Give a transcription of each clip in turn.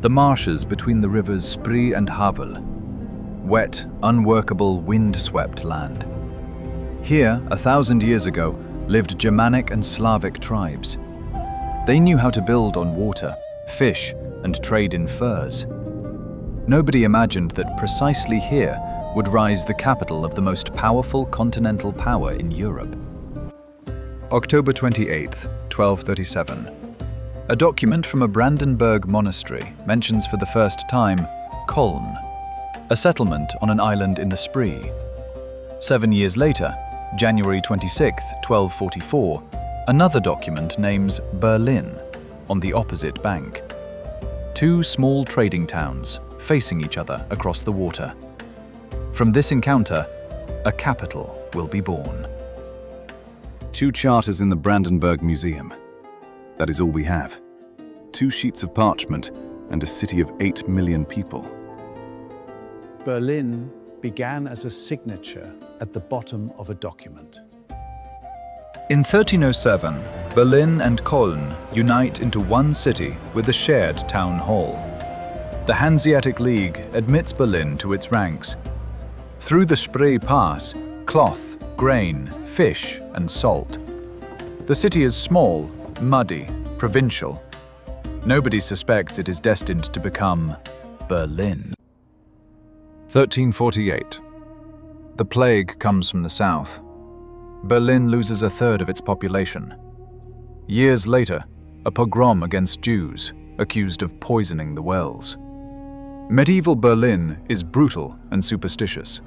the marshes between the rivers Spree and Havel. Wet, unworkable, wind-swept land. Here, 1,000 years ago, lived Germanic and Slavic tribes. They knew how to build on water, fish, and trade in furs. Nobody imagined that precisely here would rise the capital of the most powerful continental power in Europe. October 28, 1237. A document from a Brandenburg monastery mentions for the first time Köln, a settlement on an island in the Spree. 7 years later, January 26, 1244, another document names Berlin on the opposite bank. Two small trading towns facing each other across the water. From this encounter, a capital will be born. 2 charters in the Brandenburg Museum. That is all we have. 2 sheets of parchment and a city of 8 million people. Berlin began as a signature at the bottom of a document. In 1307, Berlin and Köln unite into one city with a shared town hall. The Hanseatic League admits Berlin to its ranks. Through the Spree Pass, cloth, grain, fish, and salt. The city is small, muddy, provincial. Nobody suspects it is destined to become Berlin. 1348. The plague comes from the south. Berlin loses 1/3 of its population. Years later, a pogrom against Jews, accused of poisoning the wells. Medieval Berlin is brutal and superstitious,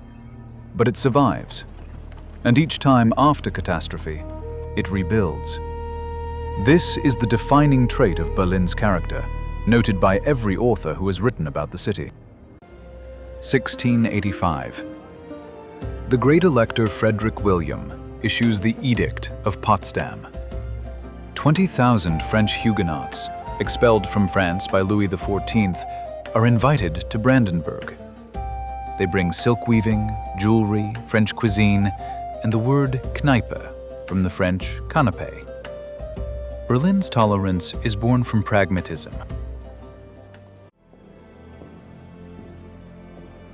but it survives. And each time after catastrophe, it rebuilds. This is the defining trait of Berlin's character, noted by every author who has written about the city. 1685. The great elector Frederick William issues the Edict of Potsdam. 20,000 French Huguenots, expelled from France by Louis XIV, are invited to Brandenburg. They bring silk weaving, jewelry, French cuisine, and the word Kneipe, from the French canapé. Berlin's tolerance is born from pragmatism.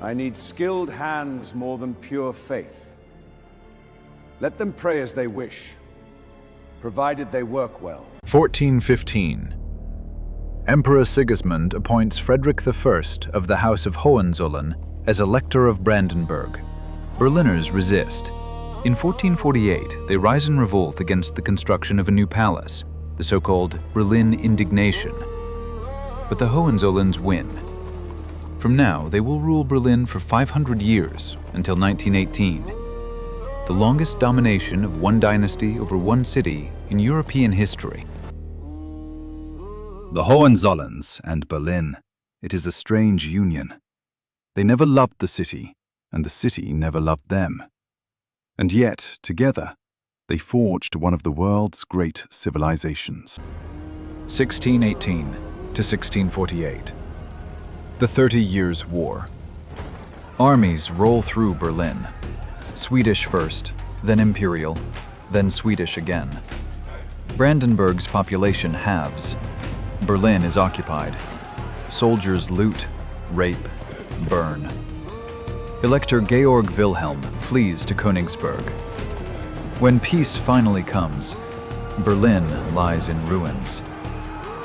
I need skilled hands more than pure faith. Let them pray as they wish, provided they work well. 1415. Emperor Sigismund appoints Frederick I of the House of Hohenzollern as Elector of Brandenburg. Berliners resist. In 1448, they rise in revolt against the construction of a new palace, the so-called Berlin Indignation. But the Hohenzollerns win. From now, they will rule Berlin for 500 years, until 1918. The longest domination of one dynasty over one city in European history. The Hohenzollerns and Berlin. It is a strange union. They never loved the city, and the city never loved them. And yet, together, they forged one of the world's great civilizations. 1618 to 1648. The 30 Years' War. Armies roll through Berlin. Swedish first, then Imperial, then Swedish again. Brandenburg's population halves. Berlin is occupied. Soldiers loot, rape, burn. Elector Georg Wilhelm flees to Königsberg. When peace finally comes, Berlin lies in ruins.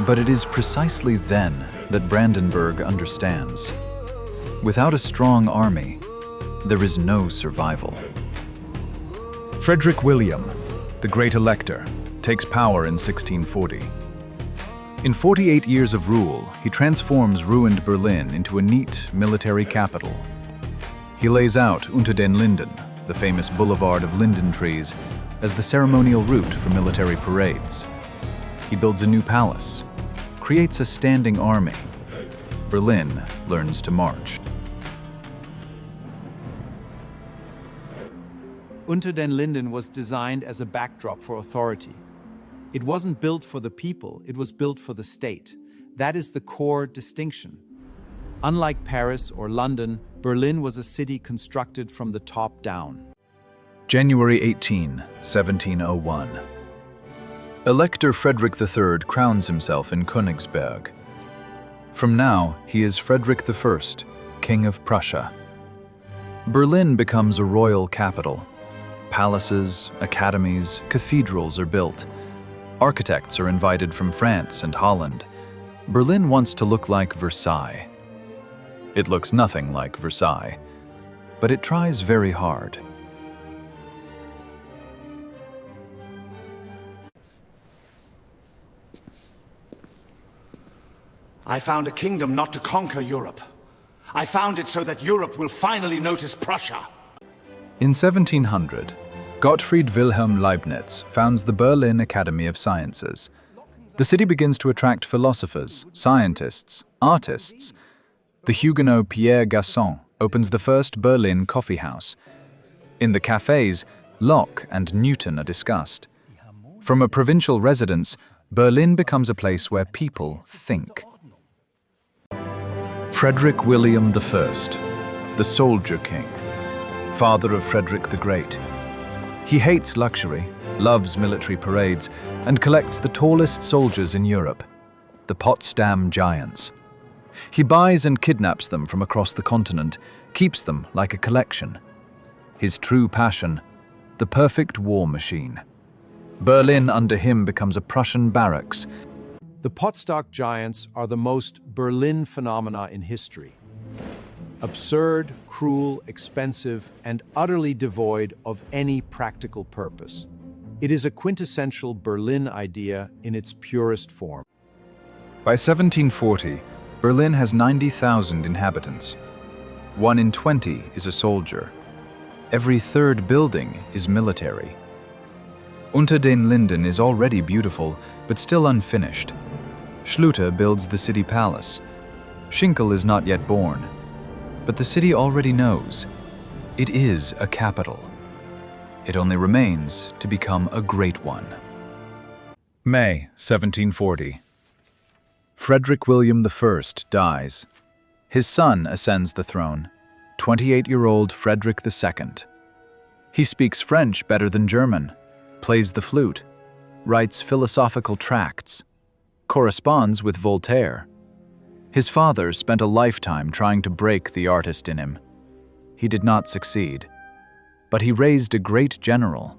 But it is precisely then that Brandenburg understands. Without a strong army, there is no survival. Frederick William, the great elector, takes power in 1640. In 48 years of rule, he transforms ruined Berlin into a neat military capital. He lays out Unter den Linden, the famous boulevard of linden trees, as the ceremonial route for military parades. He builds a new palace, creates a standing army. Berlin learns to march. Unter den Linden was designed as a backdrop for authority. It wasn't built for the people, it was built for the state. That is the core distinction. Unlike Paris or London, Berlin was a city constructed from the top down. January 18, 1701. Elector Frederick III crowns himself in Königsberg. From now, he is Frederick I, King of Prussia. Berlin becomes a royal capital. Palaces, academies, cathedrals are built. Architects are invited from France and Holland. Berlin wants to look like Versailles. It looks nothing like Versailles, but it tries very hard. I found a kingdom not to conquer Europe. I found it so that Europe will finally notice Prussia. In 1700, Gottfried Wilhelm Leibniz founds the Berlin Academy of Sciences. The city begins to attract philosophers, scientists, artists. The Huguenot Pierre Gasson opens the first Berlin coffee house. In the cafes, Locke and Newton are discussed. From a provincial residence, Berlin becomes a place where people think. Frederick William I, the Soldier King, father of Frederick the Great. He hates luxury, loves military parades, and collects the tallest soldiers in Europe, the Potsdam Giants. He buys and kidnaps them from across the continent, keeps them like a collection. His true passion, the perfect war machine. Berlin under him becomes a Prussian barracks. The Potsdam Giants are the most Berlin phenomena in history. Absurd, cruel, expensive, and utterly devoid of any practical purpose. It is a quintessential Berlin idea in its purest form. By 1740, Berlin has 90,000 inhabitants. 1 in 20 is a soldier. Every third building is military. Unter den Linden is already beautiful, but still unfinished. Schluter builds the city palace. Schinkel is not yet born. But the city already knows. It is a capital. It only remains to become a great one. May 1740. Frederick William I dies. His son ascends the throne, 28-year-old Frederick II. He speaks French better than German, plays the flute, writes philosophical tracts, corresponds with Voltaire. His father spent a lifetime trying to break the artist in him. He did not succeed, but he raised a great general.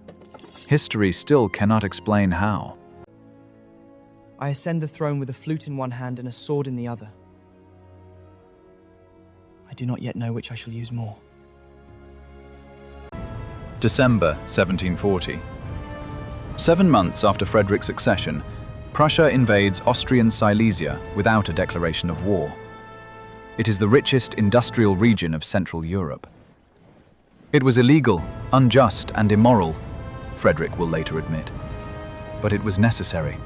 History still cannot explain how. I ascend the throne with a flute in one hand and a sword in the other. I do not yet know which I shall use more. December 1740. 7 months after Frederick's accession, Prussia invades Austrian Silesia without a declaration of war. It is the richest industrial region of Central Europe. It was illegal, unjust, and immoral, Frederick will later admit. But it was necessary.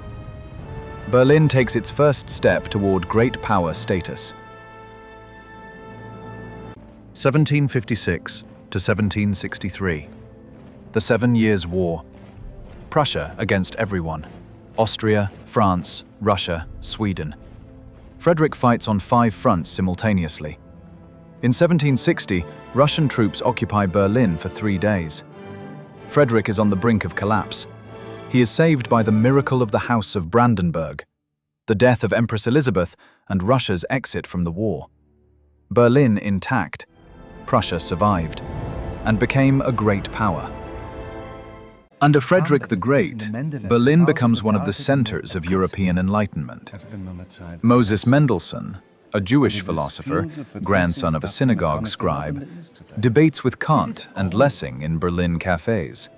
Berlin takes its first step toward great power status. 1756 to 1763. The 7 Years' War. Prussia against everyone. Austria, France, Russia, Sweden. Frederick fights on 5 fronts simultaneously. In 1760, Russian troops occupy Berlin for 3 days. Frederick is on the brink of collapse. He is saved by the miracle of the House of Brandenburg, the death of Empress Elizabeth, and Russia's exit from the war. Berlin intact, Prussia survived, and became a great power. Under Frederick the Great, Berlin becomes one of the centers of European Enlightenment. Moses Mendelssohn, a Jewish philosopher, grandson of a synagogue scribe, debates with Kant and Lessing in Berlin cafes.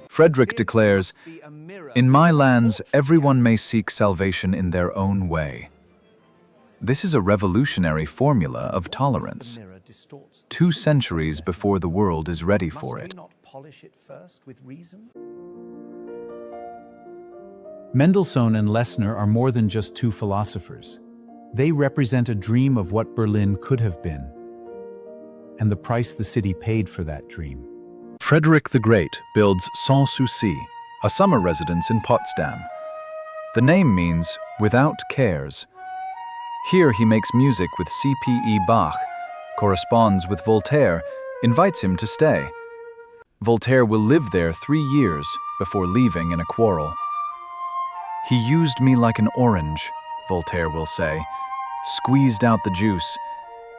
Frederick declares, "In my lands, everyone may seek salvation in their own way." This is a revolutionary formula of tolerance, 2 centuries before the world is ready for it. Mendelssohn and Lessner are more than just 2 philosophers. They represent a dream of what Berlin could have been, and the price the city paid for that dream. Frederick the Great builds Sans Souci, a summer residence in Potsdam. The name means without cares. Here he makes music with C.P.E. Bach, corresponds with Voltaire, invites him to stay. Voltaire will live there 3 years before leaving in a quarrel. "He used me like an orange," Voltaire will say, squeezed out the juice,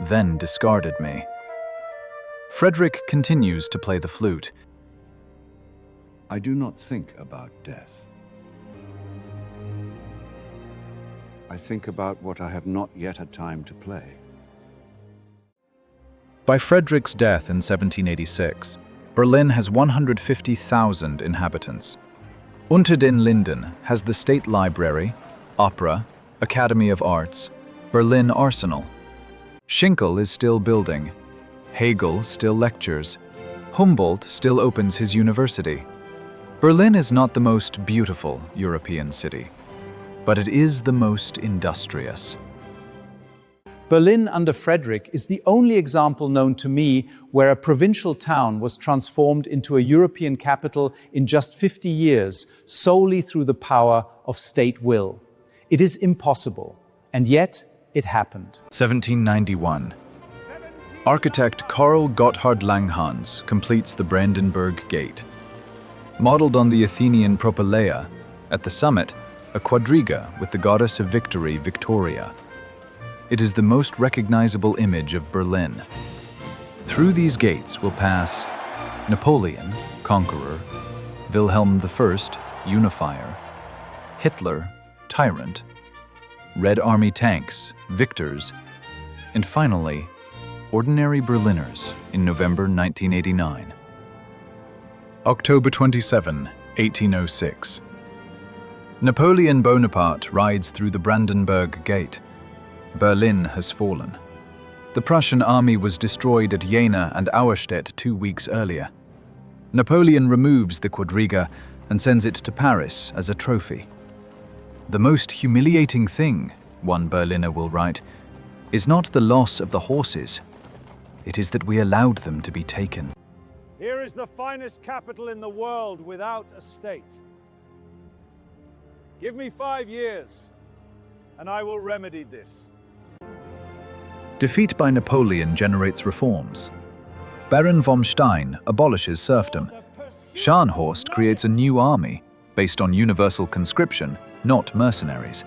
then discarded me. Frederick continues to play the flute. I do not think about death. I think about what I have not yet had time to play. By Frederick's death in 1786, Berlin has 150,000 inhabitants. Unter den Linden has the State Library, Opera, Academy of Arts, Berlin Arsenal. Schinkel is still building. Hegel still lectures. Humboldt still opens his university. Berlin is not the most beautiful European city, but it is the most industrious. Berlin under Frederick is the only example known to me where a provincial town was transformed into a European capital in just 50 years solely through the power of state will. It is impossible, and yet it happened. 1791. Architect Karl Gotthard Langhans completes the Brandenburg Gate. Modeled on the Athenian Propylaea, at the summit, a quadriga with the goddess of victory, Victoria. It is the most recognizable image of Berlin. Through these gates will pass Napoleon, conqueror, Wilhelm I, unifier, Hitler, tyrant, Red Army tanks, victors, and finally, ordinary Berliners in November 1989. October 27, 1806. Napoleon Bonaparte rides through the Brandenburg Gate. Berlin has fallen. The Prussian army was destroyed at Jena and Auerstedt 2 weeks earlier. Napoleon removes the quadriga and sends it to Paris as a trophy. The most humiliating thing, one Berliner will write, is not the loss of the horses. It is that we allowed them to be taken. Here is the finest capital in the world without a state. Give me 5 years, and I will remedy this. Defeat by Napoleon generates reforms. Baron von Stein abolishes serfdom. Scharnhorst creates a new army based on universal conscription, not mercenaries.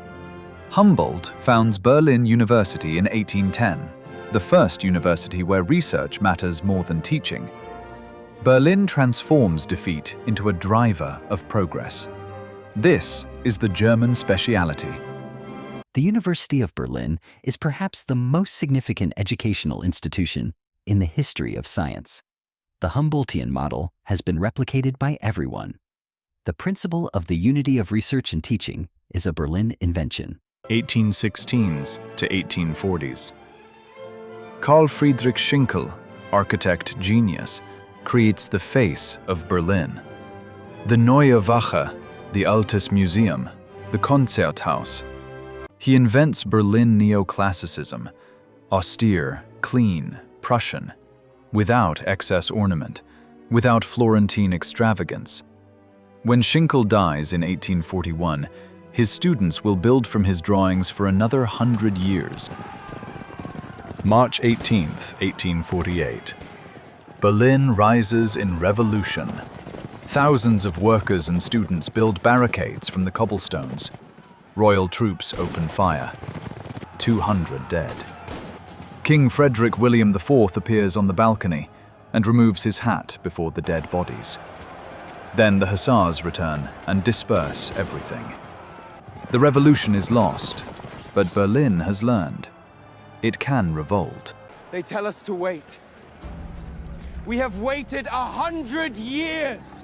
Humboldt founds Berlin University in 1810, the first university where research matters more than teaching. Berlin transforms defeat into a driver of progress. This is the German speciality. The University of Berlin is perhaps the most significant educational institution in the history of science. The Humboldtian model has been replicated by everyone. The principle of the unity of research and teaching is a Berlin invention. 1816s to 1840s. Carl Friedrich Schinkel, architect genius, creates the face of Berlin. The Neue Wache, the Altes Museum, the Konzerthaus. He invents Berlin neoclassicism, austere, clean, Prussian, without excess ornament, without Florentine extravagance. When Schinkel dies in 1841, his students will build from his drawings for another 100 years. March 18th, 1848. Berlin rises in revolution. Thousands of workers and students build barricades from the cobblestones. Royal troops open fire. 200 dead. King Frederick William IV appears on the balcony and removes his hat before the dead bodies. Then the hussars return and disperse everything. The revolution is lost, but Berlin has learned. It can revolt. They tell us to wait. We have waited 100 years.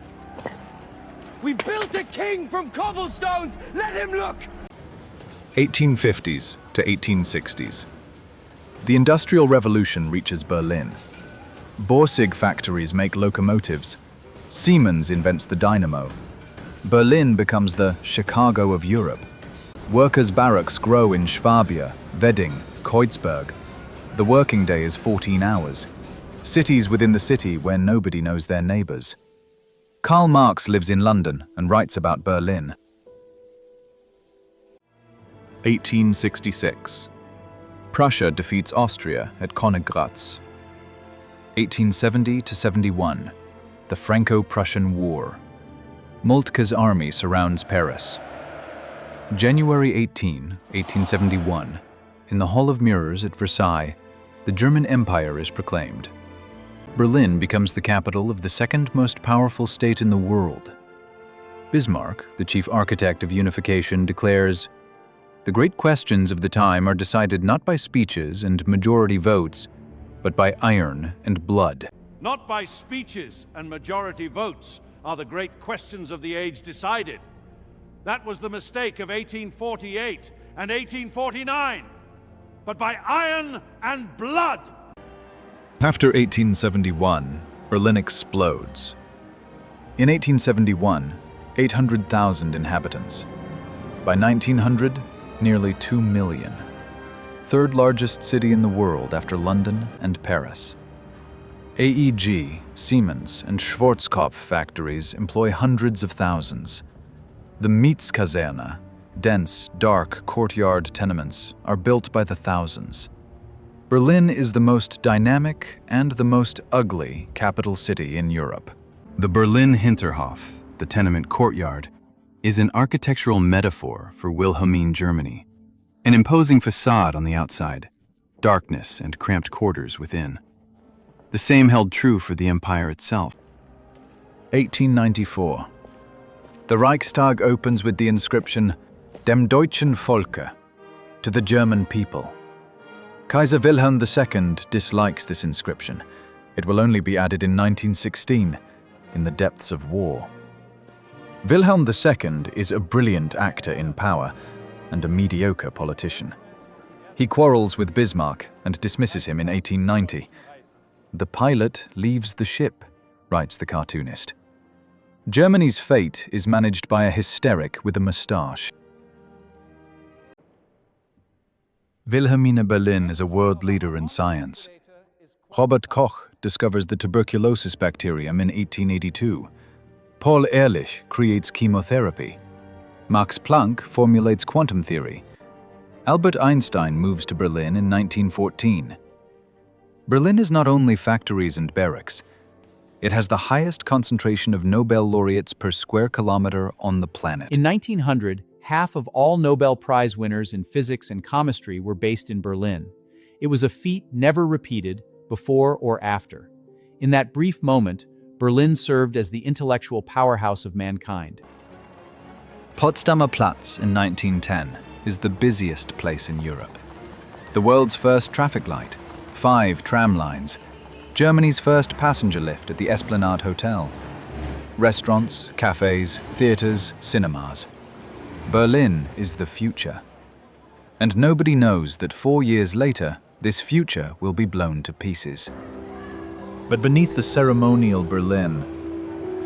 We built a king from cobblestones. Let him look. 1850s to 1860s. The Industrial Revolution reaches Berlin. Borsig factories make locomotives. Siemens invents the dynamo. Berlin becomes the Chicago of Europe. Workers' barracks grow in Schwabia, Wedding, Kreuzberg. The working day is 14 hours. Cities within the city where nobody knows their neighbors. Karl Marx lives in London and writes about Berlin. 1866. Prussia defeats Austria at Königgrätz. 1870 to 71. The Franco-Prussian War. Moltke's army surrounds Paris. January 18, 1871. in the Hall of Mirrors at Versailles, the German Empire is proclaimed. Berlin becomes the capital of the second most powerful state in the world. Bismarck, the chief architect of unification, declares, "The great questions of the time are decided not by speeches and majority votes, but by iron and blood." Not by speeches and majority votes are the great questions of the age decided. That was the mistake of 1848 and 1849, but by iron and blood. After 1871, Berlin explodes. In 1871, 800,000 inhabitants. By 1900, nearly 2 million. Third largest city in the world after London and Paris. AEG, Siemens, and Schwarzkopf factories employ hundreds of thousands. The Mietskaserne, dense, dark courtyard tenements, are built by the thousands. Berlin is the most dynamic and the most ugly capital city in Europe. The Berlin Hinterhof, the tenement courtyard, is an architectural metaphor for Wilhelmine Germany. An imposing facade on the outside, darkness and cramped quarters within. The same held true for the empire itself. 1894. The Reichstag opens with the inscription, "Dem deutschen Volke," to the German people. Kaiser Wilhelm II dislikes this inscription. It will only be added in 1916, in the depths of war. Wilhelm II is a brilliant actor in power and a mediocre politician. He quarrels with Bismarck and dismisses him in 1890. "The pilot leaves the ship," writes the cartoonist. Germany's fate is managed by a hysteric with a moustache. Wilhelmina Berlin is a world leader in science. Robert Koch discovers the tuberculosis bacterium in 1882. Paul Ehrlich creates chemotherapy. Max Planck formulates quantum theory. Albert Einstein moves to Berlin in 1914. Berlin is not only factories and barracks. It has the highest concentration of Nobel laureates per square kilometer on the planet. In 1900, half of all Nobel Prize winners in physics and chemistry were based in Berlin. It was a feat never repeated before or after. In that brief moment, Berlin served as the intellectual powerhouse of mankind. Potsdamer Platz in 1910 is the busiest place in Europe. The world's first traffic light, 5 tram lines, Germany's first passenger lift at the Esplanade Hotel. Restaurants, cafes, theaters, cinemas. Berlin is the future. And nobody knows that 4 years later, this future will be blown to pieces. But beneath the ceremonial Berlin,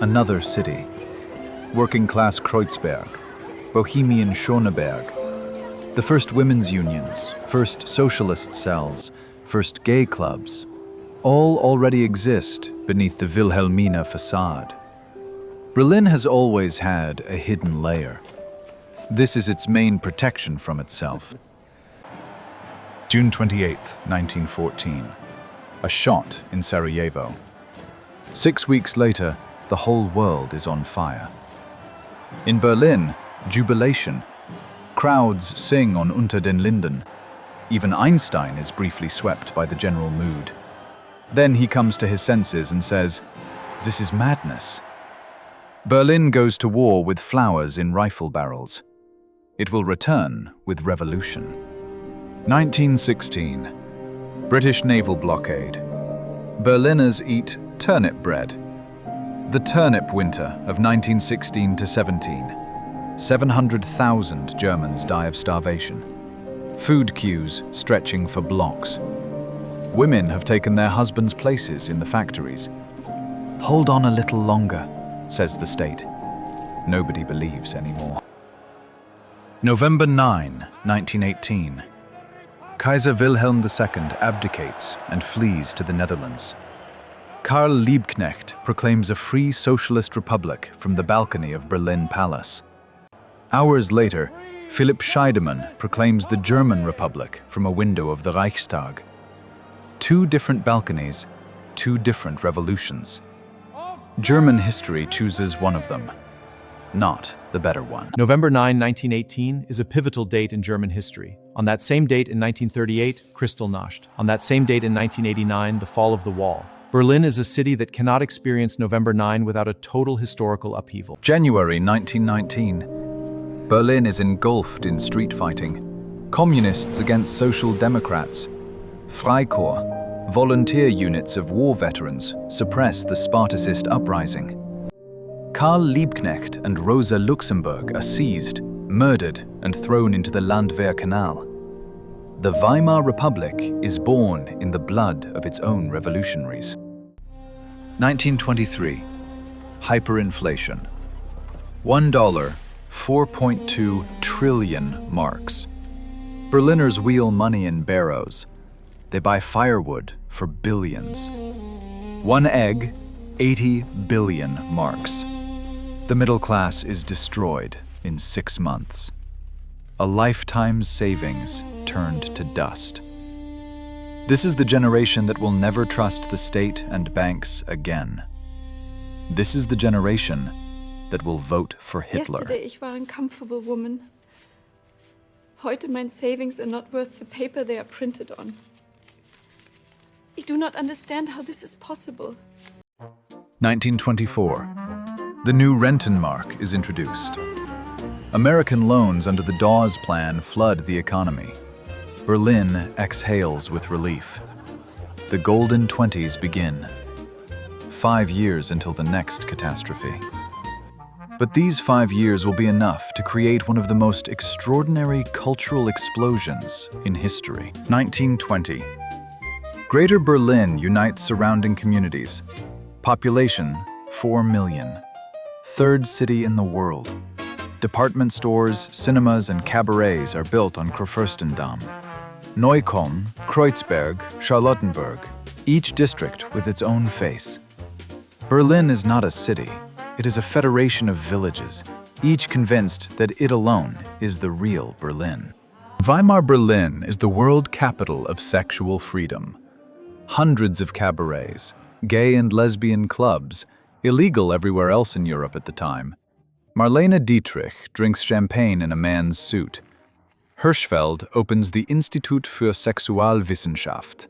another city. Working-class Kreuzberg, Bohemian Schöneberg, the first women's unions, first socialist cells, first gay clubs, all already exist beneath the Wilhelmina facade. Berlin has always had a hidden layer. This is its main protection from itself. June 28, 1914. A shot in Sarajevo. 6 weeks later, the whole world is on fire. In Berlin, jubilation. Crowds sing on Unter den Linden. Even Einstein is briefly swept by the general mood. Then he comes to his senses and says, "This is madness." Berlin goes to war with flowers in rifle barrels. It will return with revolution. 1916. British naval blockade. Berliners eat turnip bread. The turnip winter of 1916 to 17. 700,000 Germans die of starvation. Food queues stretching for blocks. Women have taken their husbands' places in the factories. "Hold on a little longer," says the state. Nobody believes anymore. November 9, 1918. Kaiser Wilhelm II abdicates and flees to the Netherlands. Karl Liebknecht proclaims a free socialist republic from the balcony of Berlin Palace. Hours later, Philipp Scheidemann proclaims the German Republic from a window of the Reichstag. 2 different balconies, 2 different revolutions. German history chooses one of them. not the better one. November 9, 1918 is a pivotal date in German history. On that same date in 1938, Kristallnacht. On that same date in 1989, the fall of the wall. Berlin is a city that cannot experience November 9 without a total historical upheaval. January 1919. Berlin is engulfed in street fighting. Communists against Social Democrats. Freikorps, volunteer units of war veterans, suppress the Spartacist uprising. Karl Liebknecht and Rosa Luxemburg are seized, murdered, and thrown into the Landwehr Canal. The Weimar Republic is born in the blood of its own revolutionaries. 1923. Hyperinflation. $1, 4.2 trillion marks. Berliners wheel money in barrows. They buy firewood for billions. One egg, 80 billion marks. The middle class is destroyed in 6 months. A lifetime's savings turned to dust. This is the generation that will never trust the state and banks again. This is the generation that will vote for Hitler. Yesterday ich war a comfortable woman. Heute mein savings are not worth the paper they are printed on. I do not understand how this is possible. 1924. The new Rentenmark is introduced. American loans under the Dawes Plan flood the economy. Berlin exhales with relief. The golden 20s begin. 5 years until the next catastrophe. But these 5 years will be enough to create one of the most extraordinary cultural explosions in history. 1920. Greater Berlin unites surrounding communities. Population, 4 million. Third city in the world. Department stores, cinemas, and cabarets are built on Kurfürstendamm. Neukölln, Kreuzberg, Charlottenburg, each district with its own face. Berlin is not a city, it is a federation of villages, each convinced that it alone is the real Berlin. Weimar Berlin is the world capital of sexual freedom. Hundreds of cabarets, gay and lesbian clubs, illegal everywhere else in Europe at the time. Marlene Dietrich drinks champagne in a man's suit. Hirschfeld opens the Institut für Sexualwissenschaft.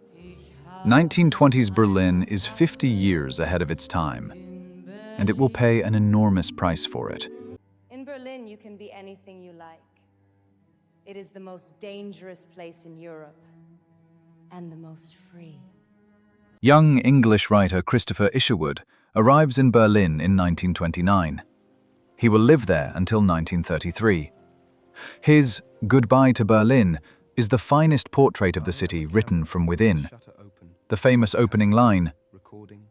1920s Berlin is 50 years ahead of its time, and it will pay an enormous price for it. In Berlin, you can be anything you like. It is the most dangerous place in Europe, and the most free. Young English writer Christopher Isherwood arrives in Berlin in 1929. He will live there until 1933. His Goodbye to Berlin is the finest portrait of the city written from within. The famous opening line,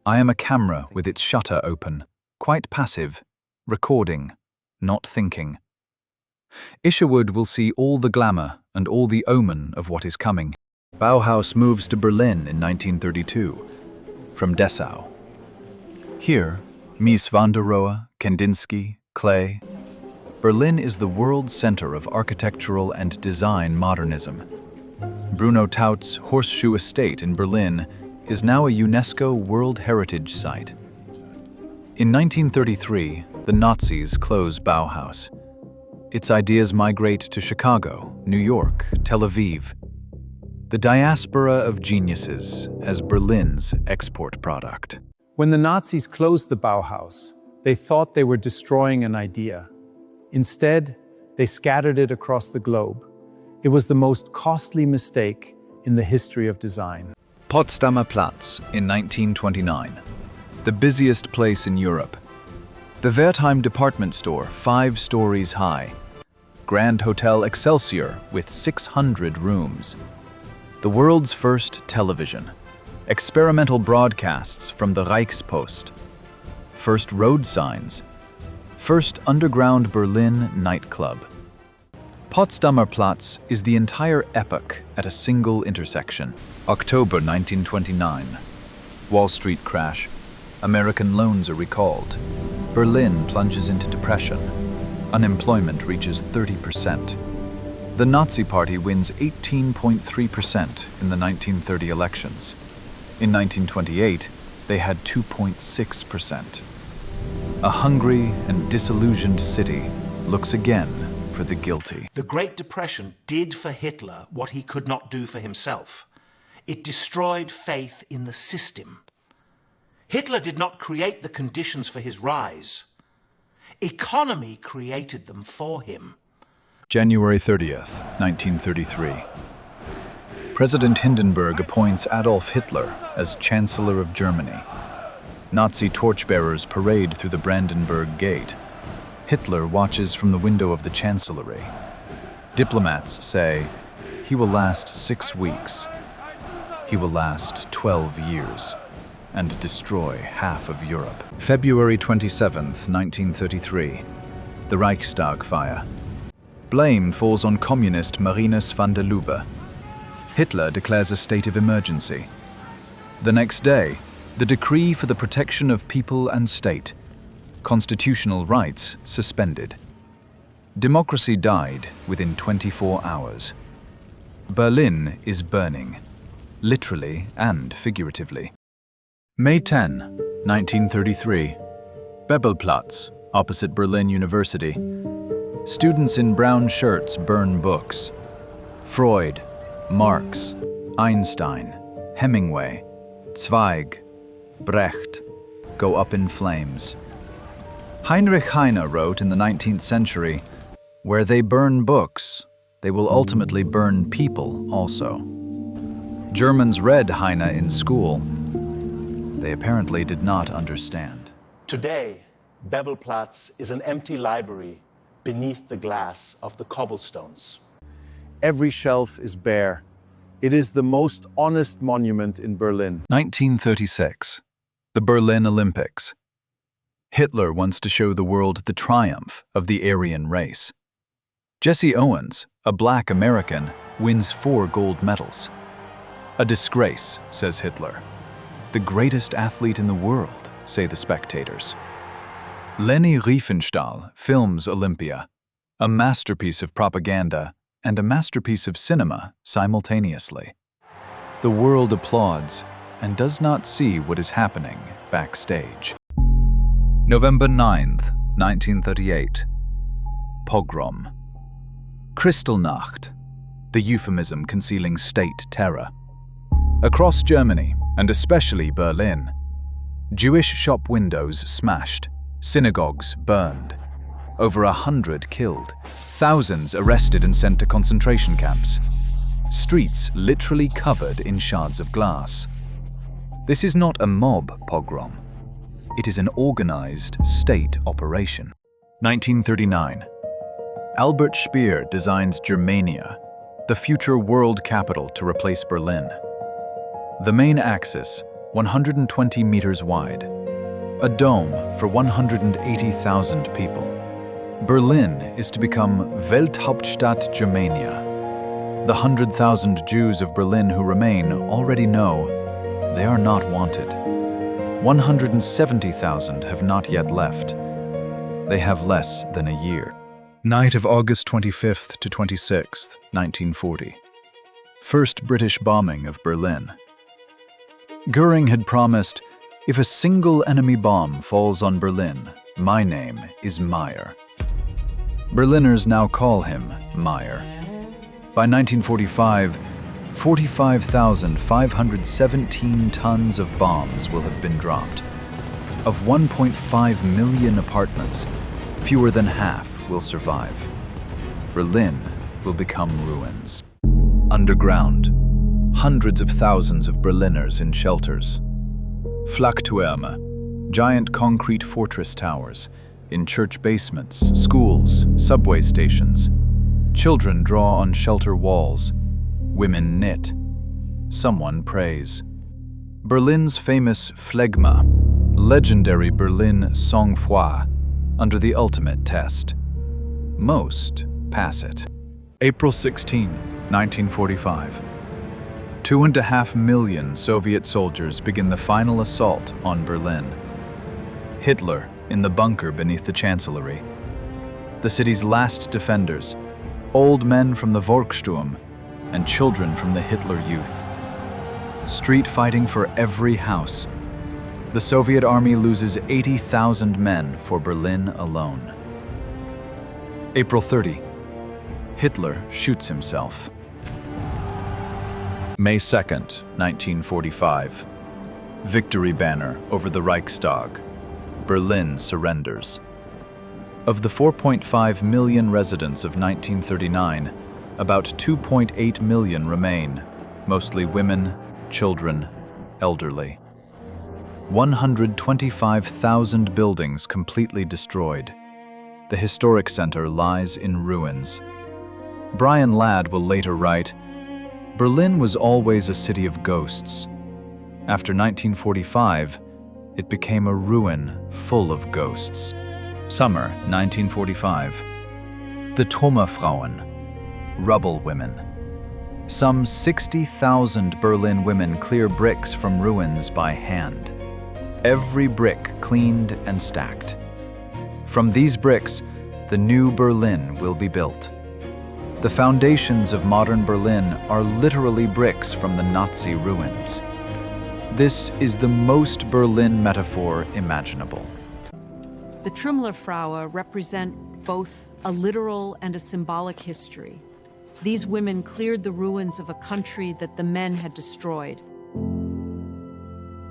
"I am a camera with its shutter open, quite passive, recording, not thinking." Isherwood will see all the glamour and all the omen of what is coming. Bauhaus moves to Berlin in 1932, from Dessau. Here, Mies van der Rohe, Kandinsky, Klee. Berlin is the world center of architectural and design modernism. Bruno Taut's Horseshoe Estate in Berlin is now a UNESCO World Heritage Site. In 1933, the Nazis close Bauhaus. Its ideas migrate to Chicago, New York, Tel Aviv. The diaspora of geniuses as Berlin's export product. When the Nazis closed the Bauhaus, they thought they were destroying an idea. Instead, they scattered it across the globe. It was the most costly mistake in the history of design. Potsdamer Platz in 1929, the busiest place in Europe. The Wertheim department store, 5 stories high. Grand Hotel Excelsior with 600 rooms. The world's first television. Experimental broadcasts from the Reichspost. First road signs. First underground Berlin nightclub. Potsdamer Platz is the entire epoch at a single intersection. October 1929. Wall Street crash. American loans are recalled. Berlin plunges into depression. Unemployment reaches 30%. The Nazi Party wins 18.3% in the 1930 elections. In 1928, they had 2.6%. A hungry and disillusioned city looks again for the guilty. The Great Depression did for Hitler what he could not do for himself. It destroyed faith in the system. Hitler did not create the conditions for his rise. Economy created them for him. January 30th, 1933. President Hindenburg appoints Adolf Hitler as Chancellor of Germany. Nazi torchbearers parade through the Brandenburg Gate. Hitler watches from the window of the Chancellery. Diplomats say, he will last 6 weeks. He will last 12 years and destroy half of Europe. February 27th, 1933. The Reichstag fire. Blame falls on communist Marinus van der Lubbe. Hitler declares a state of emergency. The next day, the decree for the protection of people and state. Constitutional rights suspended. Democracy died within 24 hours. Berlin is burning, literally and figuratively. May 10, 1933. Bebelplatz, opposite Berlin University. Students in brown shirts burn books. Freud, Marx, Einstein, Hemingway, Zweig, Brecht go up in flames. Heinrich Heine wrote in the 19th century, "Where they burn books, they will ultimately burn people also." Germans read Heine in school. They apparently did not understand. Today, Bebelplatz is an empty library beneath the glass of the cobblestones. Every shelf is bare. It is the most honest monument in Berlin. 1936. The Berlin Olympics. Hitler wants to show the world the triumph of the Aryan race. Jesse Owens, a black American, wins 4 gold medals. A disgrace, says Hitler. The greatest athlete in the world, say the spectators. Leni Riefenstahl films Olympia, a masterpiece of propaganda and a masterpiece of cinema simultaneously. The world applauds and does not see what is happening backstage. November 9th, 1938. Pogrom. Kristallnacht, the euphemism concealing state terror. Across Germany, and especially Berlin, Jewish shop windows smashed, synagogues burned, over 100 killed, thousands arrested and sent to concentration camps, streets literally covered in shards of glass. This is not a mob pogrom. It is an organized state operation. 1939. Albert Speer designs Germania, the future world capital to replace Berlin. The main axis, 120 meters wide. A dome for 180,000 people. Berlin is to become Welthauptstadt Germania. The 100,000 Jews of Berlin who remain already know they are not wanted. 170,000 have not yet left. They have less than a year. Night of August 25th to 26th, 1940. First British bombing of Berlin. Goering had promised, "If a single enemy bomb falls on Berlin, my name is Meyer." Berliners now call him Meyer. By 1945, 45,517 tons of bombs will have been dropped. Of 1.5 million apartments, fewer than half will survive. Berlin will become ruins. Underground, hundreds of thousands of Berliners in shelters. Flakturme, giant concrete fortress towers, in church basements, schools, subway stations. Children draw on shelter walls. Women knit. Someone prays. Berlin's famous phlegma, legendary Berlin sang-froid, under the ultimate test. Most pass it. April 16, 1945. 2.5 million Soviet soldiers begin the final assault on Berlin. Hitler in the bunker beneath the Chancellery. The city's last defenders, old men from the Volkssturm and children from the Hitler Youth. Street fighting for every house. the Soviet army loses 80,000 men for Berlin alone. April 30. Hitler shoots himself. May 2nd, 1945. Victory banner over the Reichstag. Berlin surrenders. Of the 4.5 million residents of 1939, about 2.8 million remain, mostly women, children, elderly. 125,000 buildings completely destroyed. The historic center lies in ruins. Brian Ladd will later write, "Berlin was always a city of ghosts. After 1945, it became a ruin full of ghosts." Summer 1945. The Trümmerfrauen, rubble women. Some 60,000 Berlin women clear bricks from ruins by hand. Every brick cleaned and stacked. From these bricks, the new Berlin will be built. The foundations of modern Berlin are literally bricks from the Nazi ruins. This is the most Berlin metaphor imaginable. The Trümmerfrauen represent both a literal and a symbolic history. These women cleared the ruins of a country that the men had destroyed,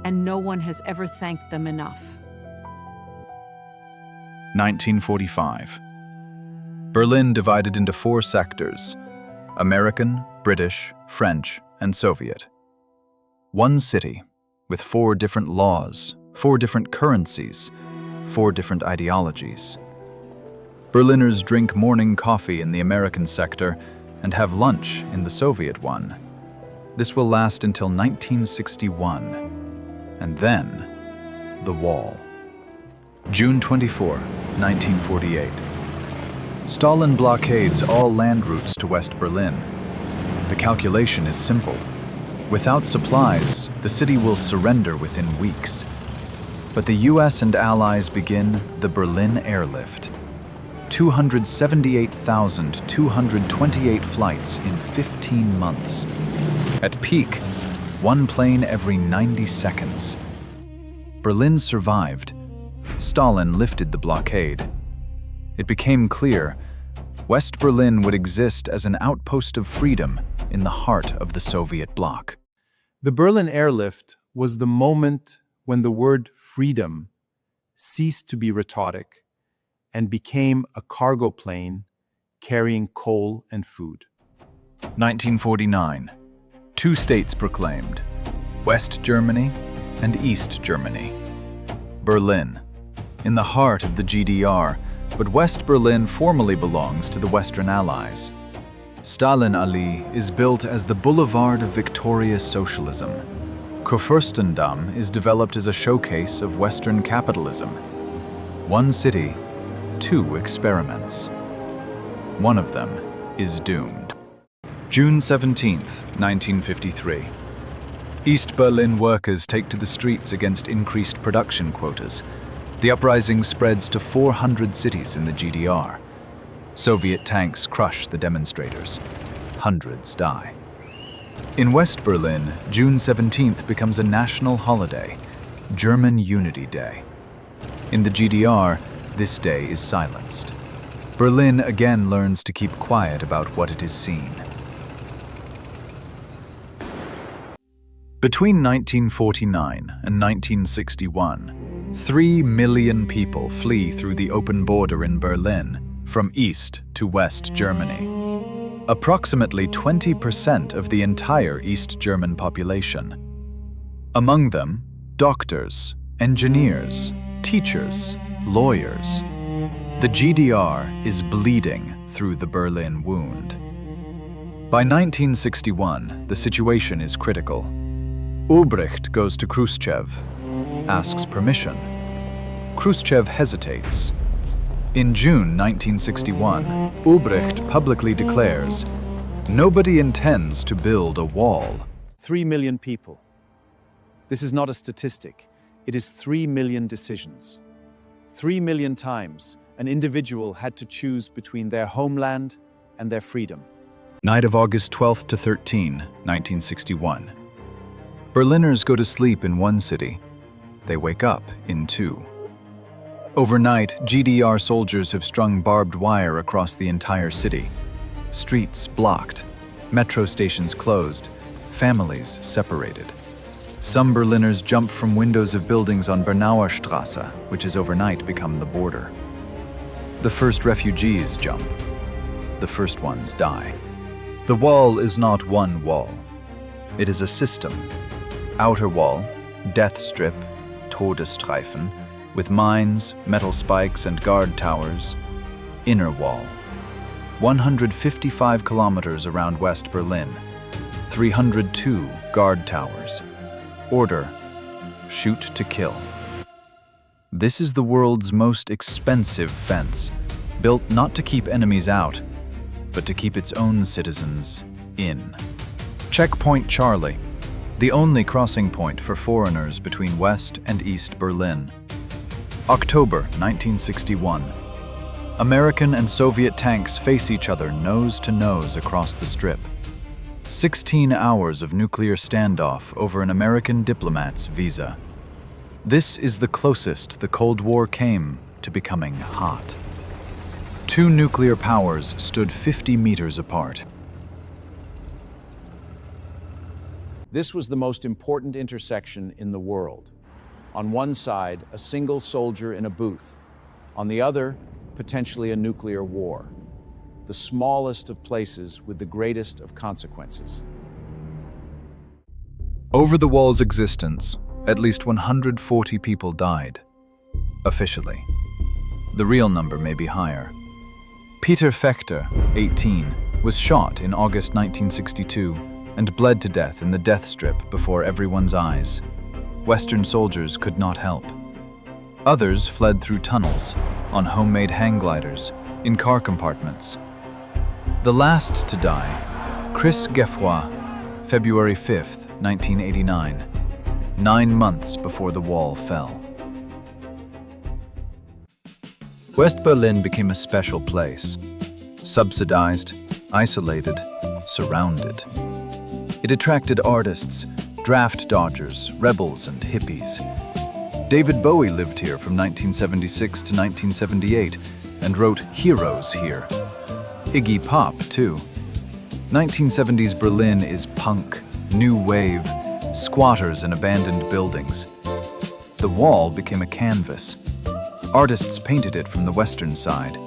and no one has ever thanked them enough. 1945. Berlin divided into 4 sectors: American, British, French, and Soviet. One city with 4 different laws, 4 different currencies, 4 different ideologies. Berliners drink morning coffee in the American sector and have lunch in the Soviet one. This will last until 1961. And then, the wall. June 24, 1948. Stalin blockades all land routes to West Berlin. The calculation is simple. Without supplies, the city will surrender within weeks. But the US and Allies begin the Berlin airlift. 278,228 flights in 15 months. At peak, 1 plane every 90 seconds. Berlin survived. Stalin lifted the blockade. It became clear West Berlin would exist as an outpost of freedom in the heart of the Soviet bloc. The Berlin airlift was the moment when the word freedom ceased to be rhetoric and became a cargo plane carrying coal and food. 1949. 2 states proclaimed: West Germany and East Germany. Berlin, in the heart of the GDR, but West Berlin formally belongs to the Western Allies. Stalinallee is built as the boulevard of victorious socialism. Kurfürstendamm is developed as a showcase of Western capitalism. 1 city, 2 experiments. One of them is doomed. June 17, 1953. East Berlin workers take to the streets against increased production quotas. The uprising spreads to 400 cities in the GDR. Soviet tanks crush the demonstrators. Hundreds die. In West Berlin, June 17th becomes a national holiday, German Unity Day. In the GDR, this day is silenced. Berlin again learns to keep quiet about what it has seen. Between 1949 and 1961, 3 million people flee through the open border in Berlin from East to West Germany. Approximately 20% of the entire East German population. Among them, doctors, engineers, teachers, lawyers. The GDR is bleeding through the Berlin wound. By 1961, the situation is critical. Ulbricht goes to Khrushchev, asks permission. Khrushchev hesitates. In June 1961, Ulbricht publicly declares, "Nobody intends to build a wall." 3 million people. This is not a statistic. It is 3 million decisions. 3 million times an individual had to choose between their homeland and their freedom. Night of August 12 to 13, 1961. Berliners go to sleep in one city. they wake up in 2. Overnight, GDR soldiers have strung barbed wire across the entire city. Streets blocked, metro stations closed, families separated. Some Berliners jump from windows of buildings on Bernauer Straße, which has overnight become the border. The first refugees jump. The first ones die. The wall is not one wall. It is a system. Outer wall, death strip, Todesstreifen, with mines, metal spikes, and guard towers. Inner wall, 155 kilometers around West Berlin, 302 guard towers. Order, shoot to kill. This is the world's most expensive fence, built not to keep enemies out, but to keep its own citizens in. Checkpoint Charlie, the only crossing point for foreigners between West and East Berlin. October 1961. American and Soviet tanks face each other nose to nose across the strip. 16 hours of nuclear standoff over an American diplomat's visa. This is the closest the Cold War came to becoming hot. 2 nuclear powers stood 50 meters apart. This was the most important intersection in the world. On one side, a single soldier in a booth. On the other, potentially a nuclear war. The smallest of places with the greatest of consequences. Over the wall's existence, at least 140 people died. Officially. The real number may be higher. Peter Fechter, 18, was shot in August 1962 and bled to death in the death strip before everyone's eyes. Western soldiers could not help. Others fled through tunnels, on homemade hang gliders, in car compartments. The last to die, Chris Geoffroy, February 5th, 1989, 9 months before the wall fell. West Berlin became a special place. Subsidized, isolated, surrounded. It attracted artists, draft dodgers, rebels, and hippies. David Bowie lived here from 1976 to 1978 and wrote Heroes here. Iggy Pop, too. 1970s Berlin is punk, new wave, squatters in abandoned buildings. The wall became a canvas. Artists painted it from the western side.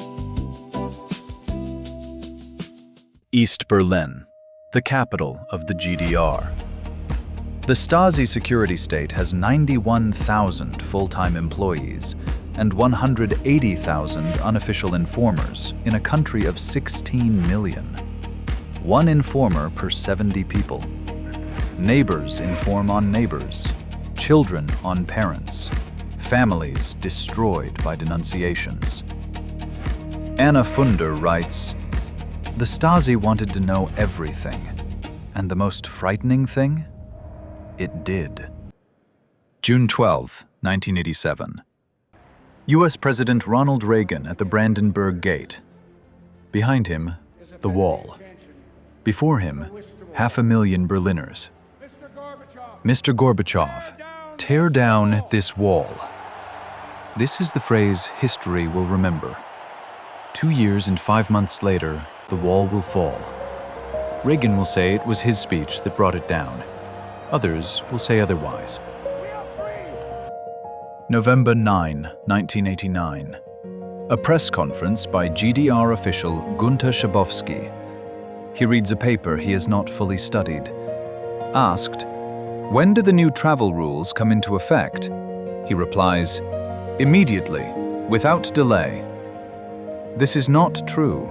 East Berlin, the capital of the GDR. The Stasi security state has 91,000 full-time employees and 180,000 unofficial informers in a country of 16 million. 1 informer per 70 people. Neighbors inform on neighbors, children on parents, families destroyed by denunciations. Anna Funder writes, "The Stasi wanted to know everything, and the most frightening thing? It did." June 12, 1987. U.S. President Ronald Reagan at the Brandenburg Gate. Behind him, the wall. Before him, 500,000 Berliners. Mr. Gorbachev, tear down this wall. This is the phrase history will remember. 2 years and 5 months later, the wall will fall. Reagan will say it was his speech that brought it down. Others will say otherwise. November 9, 1989. A press conference by GDR official Günter Schabowski. He reads a paper he has not fully studied. Asked, "When do the new travel rules come into effect?" He replies, "Immediately, without delay." This is not true,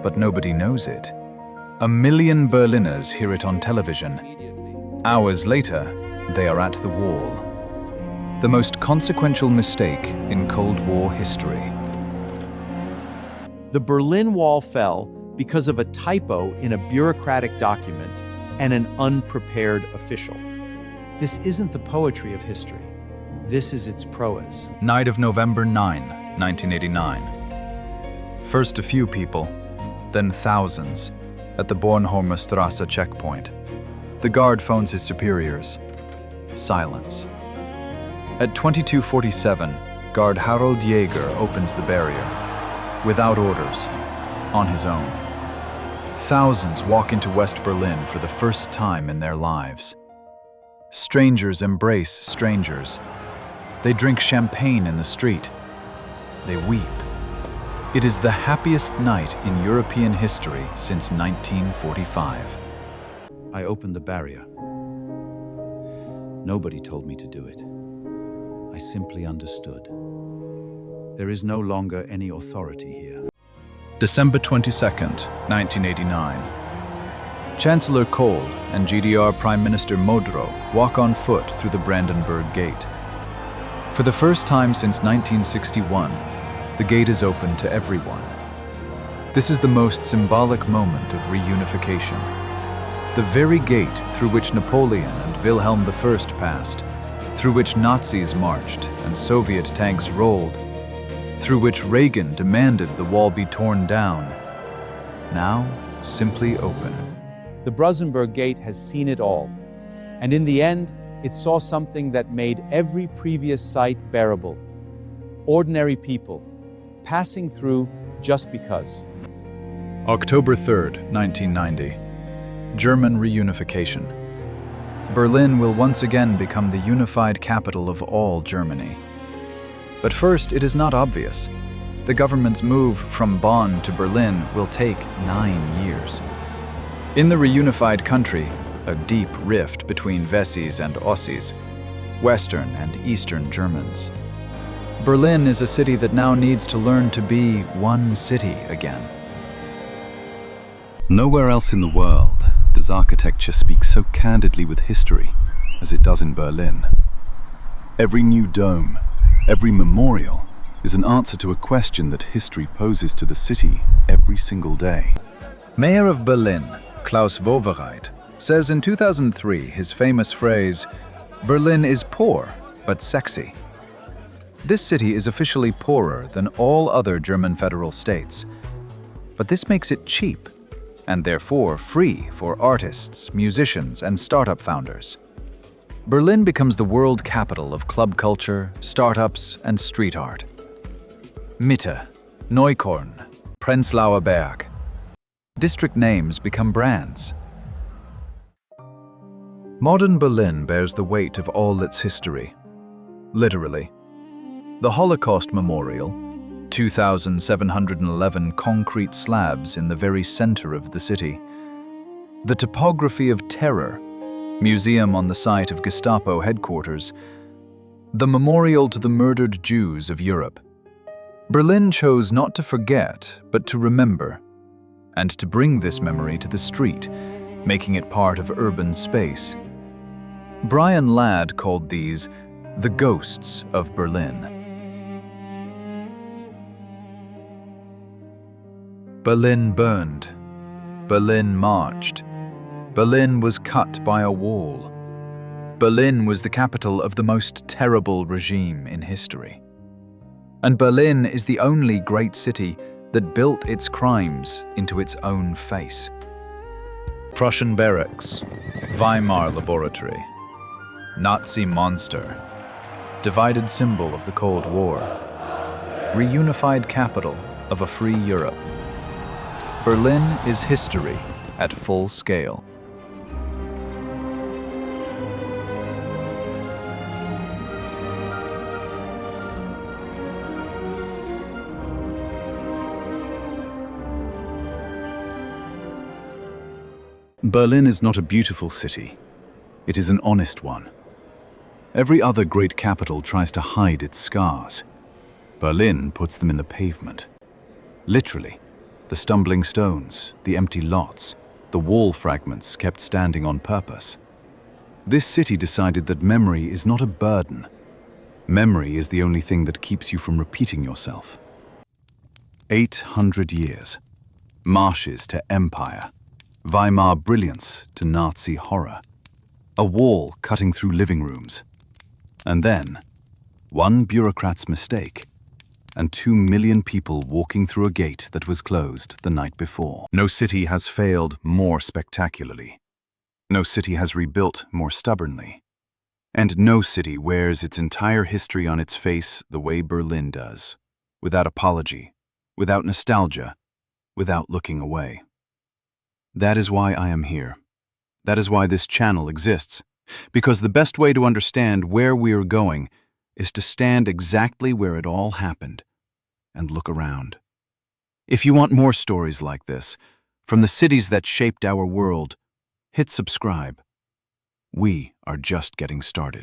but nobody knows it. 1 million Berliners hear it on television. Hours later, they are at the wall. The most consequential mistake in Cold War history. The Berlin Wall fell because of a typo in a bureaucratic document and an unprepared official. This isn't the poetry of history. This is its prose. Night of November 9, 1989. First a few people, then thousands, at the Bornholmer Straße checkpoint. The guard phones his superiors. Silence. At 22:47, guard Harold Jäger opens the barrier, without orders, on his own. Thousands walk into West Berlin for the first time in their lives. Strangers embrace strangers. They drink champagne in the street. They weep. It is the happiest night in European history since 1945. I opened the barrier. Nobody told me to do it. I simply understood. There is no longer any authority here. December 22nd, 1989. Chancellor Kohl and GDR Prime Minister Modrow walk on foot through the Brandenburg Gate. For the first time since 1961, the gate is open to everyone. This is the most symbolic moment of reunification. The very gate through which Napoleon and Wilhelm I passed, through which Nazis marched and Soviet tanks rolled, through which Reagan demanded the wall be torn down, now simply open. The Brandenburg Gate has seen it all, and in the end, it saw something that made every previous sight bearable. Ordinary people, passing through just because. October 3rd, 1990. German reunification. Berlin will once again become the unified capital of all Germany. But first, it is not obvious. The government's move from Bonn to Berlin will take 9 years. In the reunified country, a deep rift between Wessis and Ossis, Western and Eastern Germans. Berlin is a city that now needs to learn to be one city again. Nowhere else in the world does architecture speak so candidly with history as it does in Berlin. Every new dome, every memorial, is an answer to a question that history poses to the city every single day. Mayor of Berlin, Klaus Wowereit, says in 2003 his famous phrase, "Berlin is poor, but sexy." This city is officially poorer than all other German federal states. But this makes it cheap, and therefore free for artists, musicians, and startup founders. Berlin becomes the world capital of club culture, startups, and street art. Mitte, Neukölln, Prenzlauer Berg. District names become brands. Modern Berlin bears the weight of all its history. Literally. The Holocaust Memorial, 2,711 concrete slabs in the very center of the city. The Topography of Terror, museum on the site of Gestapo headquarters. The Memorial to the Murdered Jews of Europe. Berlin chose not to forget, but to remember, and to bring this memory to the street, making it part of urban space. Brian Ladd called these the ghosts of Berlin. Berlin burned. Berlin marched. Berlin was cut by a wall. Berlin was the capital of the most terrible regime in history. And Berlin is the only great city that built its crimes into its own face. Prussian barracks, Weimar laboratory, Nazi monster, divided symbol of the Cold War, reunified capital of a free Europe. Berlin is history at full scale. Berlin is not a beautiful city. It is an honest one. Every other great capital tries to hide its scars. Berlin puts them in the pavement. Literally, the stumbling stones, the empty lots, the wall fragments kept standing on purpose. This city decided that memory is not a burden. Memory is the only thing that keeps you from repeating yourself. 800 years. Marshes to empire. Weimar brilliance to Nazi horror. A wall cutting through living rooms. And then, one bureaucrat's mistake, and 2 million people walking through a gate that was closed the night before. No city has failed more spectacularly. No city has rebuilt more stubbornly. And no city wears its entire history on its face the way Berlin does, without apology, without nostalgia, without looking away. That is why I am here. That is why this channel exists, because the best way to understand where we are going is to stand exactly where it all happened and look around. If you want more stories like this, from the cities that shaped our world, hit subscribe. We are just getting started.